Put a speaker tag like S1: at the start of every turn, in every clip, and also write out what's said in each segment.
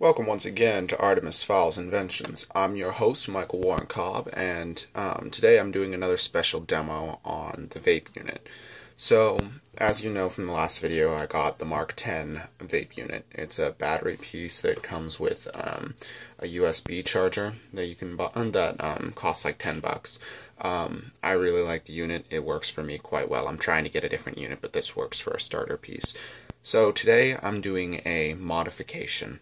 S1: Welcome once again to Artemis Files Inventions. I'm your host, Michael Warren Cobb, and today I'm doing another special demo on the vape unit. So, as you know from the last video, I got the Mark 10 vape unit. It's a battery piece that comes with a USB charger that you can buy that costs like $10. I really like the unit. It works for me quite well. I'm trying to get a different unit, but this works for a starter piece. So today I'm doing a modification.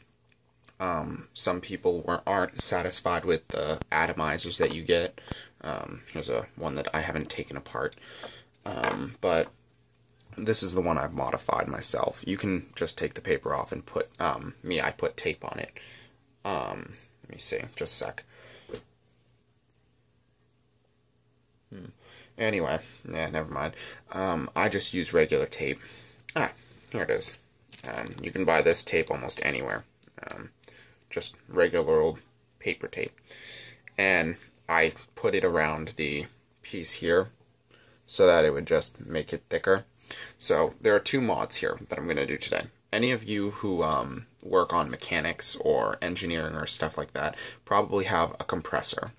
S1: Some people aren't satisfied with the atomizers that you get. Here's one that I haven't taken apart. But this is the one I've modified myself. You can just take the paper off and put, I put tape on it. Let me see, just a sec. Anyway, yeah, never mind. I just use regular tape. Here it is. You can buy this tape almost anywhere. Just regular old paper tape. And I put it around the piece here so that it would just make it thicker. So there are two mods here that I'm going to do today. Any of you who work on mechanics or engineering or stuff like that probably have a compressor.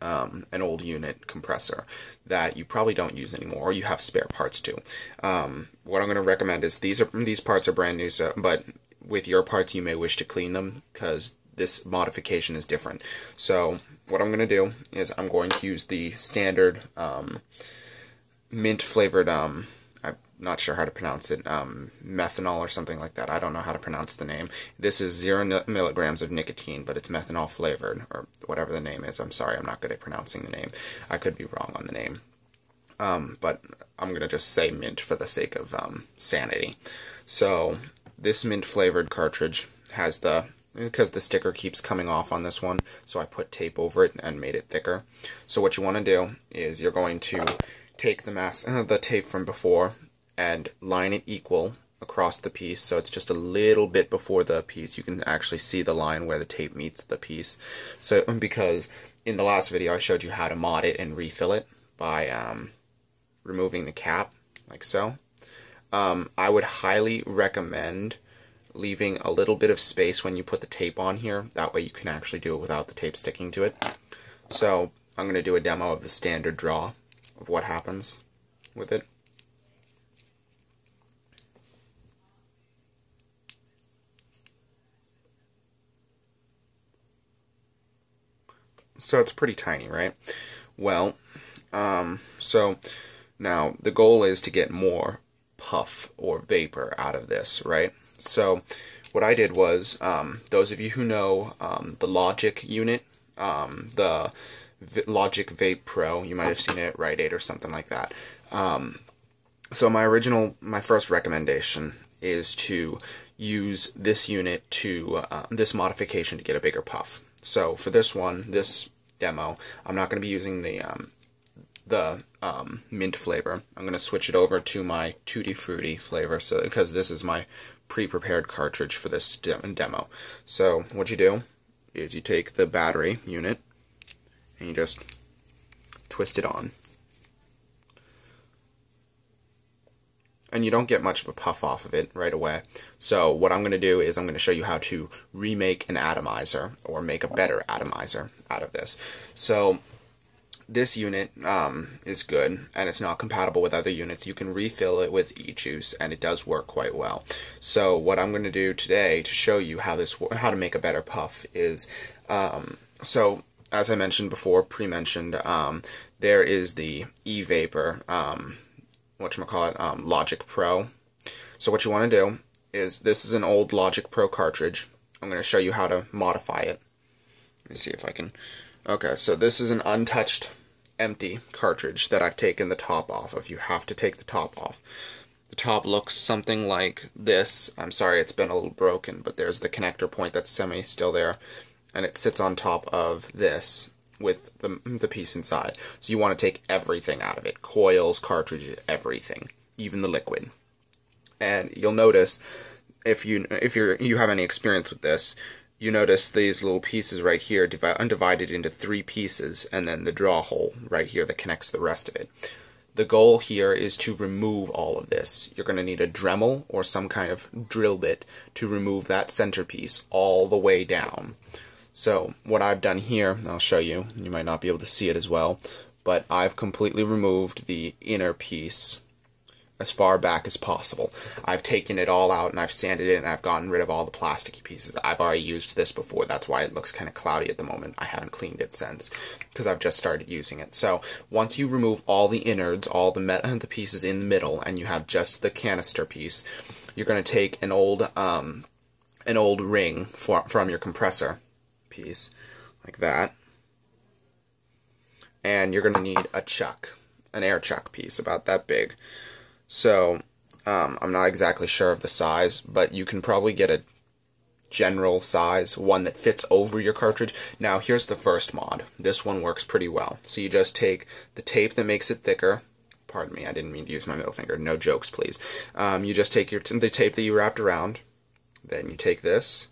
S1: An old unit compressor that you probably don't use anymore, or you have spare parts too. What I'm going to recommend is these parts are brand new, but with your parts you may wish to clean them because this modification is different. So what I'm going to do is I'm going to use the standard mint flavored, I'm not sure how to pronounce it, methanol or something like that. I don't know how to pronounce the name. This is 0 milligrams of nicotine, but it's methanol flavored, or whatever the name is. I'm sorry, I'm not good at pronouncing the name. I could be wrong on the name. But I'm going to just say mint for the sake of sanity. So this mint flavored cartridge has because the sticker keeps coming off on this one, so I put tape over it and made it thicker. So what you want to do is you're going to take the tape from before and line it equal across the piece, so it's just a little bit before the piece. You can actually see the line where the tape meets the piece. So because in the last video I showed you how to mod it and refill it by removing the cap, like so. I would highly recommend leaving a little bit of space when you put the tape on here. That way you can actually do it without the tape sticking to it. So I'm going to do a demo of the standard draw of what happens with it. So it's pretty tiny, right? Well, so now the goal is to get more puff or vapor out of this, right? So what I did was, those of you who know the Logic unit, the Logic Vape Pro, you might have seen it at Rite Aid or something like that. So my first recommendation is to use this unit this modification to get a bigger puff. So for this demo, I'm not going to be using the mint flavor. I'm going to switch it over to my Tutti Frutti flavor, because this is my pre-prepared cartridge for this demo. So what you do is you take the battery unit and you just twist it on. And you don't get much of a puff off of it right away. So what I'm going to do is I'm going to show you how to remake an atomizer, or make a better atomizer out of this. So this unit is good, and it's not compatible with other units. You can refill it with e-juice, and it does work quite well. So what I'm going to do today to show you how to make a better puff is, so as I mentioned before, pre-mentioned, there is the Evapor, Logic Pro. So what you want to do is, this is an old Logic Pro cartridge. I'm going to show you how to modify it. Let me see if I can. Okay, so this is an untouched, empty cartridge that I've taken the top off of. You have to take the top off. The top looks something like this. I'm sorry, it's been a little broken, but there's the connector point that's still there, and it sits on top of this with the piece inside. So you want to take everything out of it. Coils, cartridges, everything, even the liquid. And you'll notice, if you have any experience with this, you notice these little pieces right here undivided into 3 pieces, and then the draw hole right here that connects the rest of it. the goal here is to remove all of this. You're going to need a Dremel or some kind of drill bit to remove that centerpiece all the way down. So what I've done here, I'll show you, you might not be able to see it as well, but I've completely removed the inner piece as far back as possible. I've taken it all out and I've sanded it and I've gotten rid of all the plasticky pieces. I've already used this before, that's why it looks kind of cloudy at the moment. I haven't cleaned it since, because I've just started using it. So once you remove all the innards, all the pieces in the middle, and you have just the canister piece, you're going to take an old ring from your compressor piece, like that, and you're going to need a chuck, an air chuck piece about that big. So I'm not exactly sure of the size, but you can probably get a general size, one that fits over your cartridge. Now here's the first mod. This one works pretty well. So you just take the tape that makes it thicker. Pardon me, I didn't mean to use my middle finger. No jokes, please. You just take the tape that you wrapped around, then you take this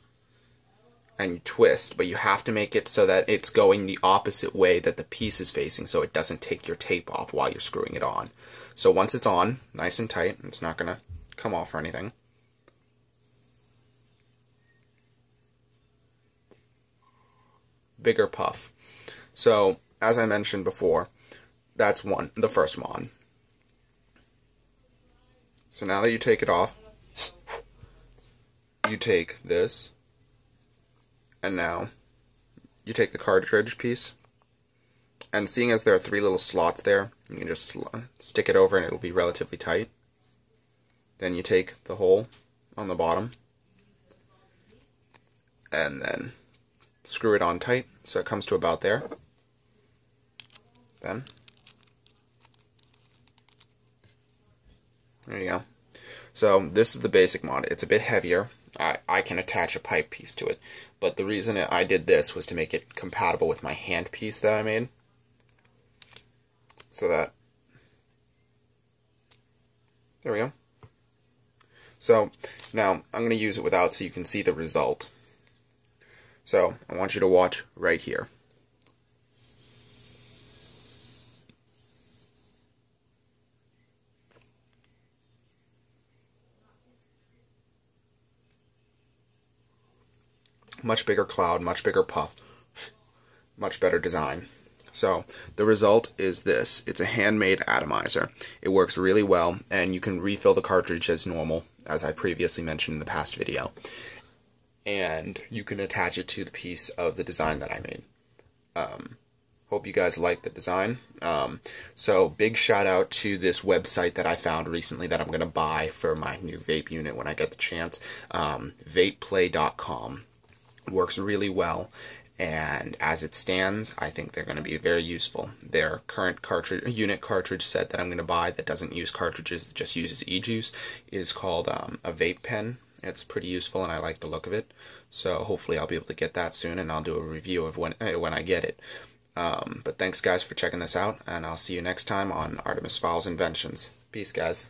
S1: and you twist, but you have to make it so that it's going the opposite way that the piece is facing, so it doesn't take your tape off while you're screwing it on. So once it's on, nice and tight, it's not going to come off or anything. Bigger puff. So, as I mentioned before, that's the first mod. So now that you take it off, you take this, and now you take the cartridge piece, and seeing as there are 3 little slots there, you can just stick it over and it'll be relatively tight. Then you take the hole on the bottom and then screw it on tight so it comes to about there. Then there you go. So this is the basic mod. It's a bit heavier. I can attach a pipe piece to it, but the reason I did this was to make it compatible with my hand piece that I made. So that, there we go. So now I'm going to use it without so you can see the result. So I want you to watch right here. Much bigger cloud, much bigger puff, much better design. So the result is this. It's a handmade atomizer. It works really well, and you can refill the cartridge as normal, as I previously mentioned in the past video. And you can attach it to the piece of the design that I made. Hope you guys like the design. So big shout out to this website that I found recently that I'm going to buy for my new vape unit when I get the chance. Vapeplay.com. Works really well, and as it stands, I think they're going to be very useful. Their current unit cartridge set that I'm going to buy that doesn't use cartridges, it just uses e-juice, is called a vape pen. It's pretty useful and I like the look of it, so hopefully I'll be able to get that soon and I'll do a review of when I get it. But thanks guys for checking this out, and I'll see you next time on Artemis Fowl's Inventions. Peace guys.